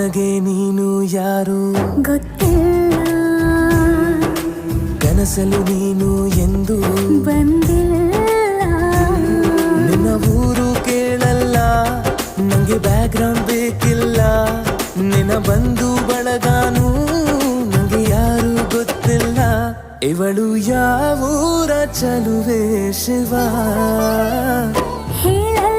ನನಗೆ ನೀನು ಯಾರು ಗೊತ್ತಿಲ್ಲ, ಕನಸಲು ನೀನು ಎಂದು ಬಂದಿಲ್ಲ. ನಿನ್ನ ಊರು ಕೇಳಲ್ಲ, ನಂಗೆ ಬ್ಯಾಕ್ಗ್ರೌಂಡ್ ಬೇಕಿಲ್ಲ. ನಿನ್ನ ಬಂಧು ಬಳಗಾನು ನಂಗೆ ಯಾರು ಗೊತ್ತಿಲ್ಲ. ಇವಳು ಯಾವೂರ ಚಲುವೆ ಶಿವ ಹೇಳಲ್ಲ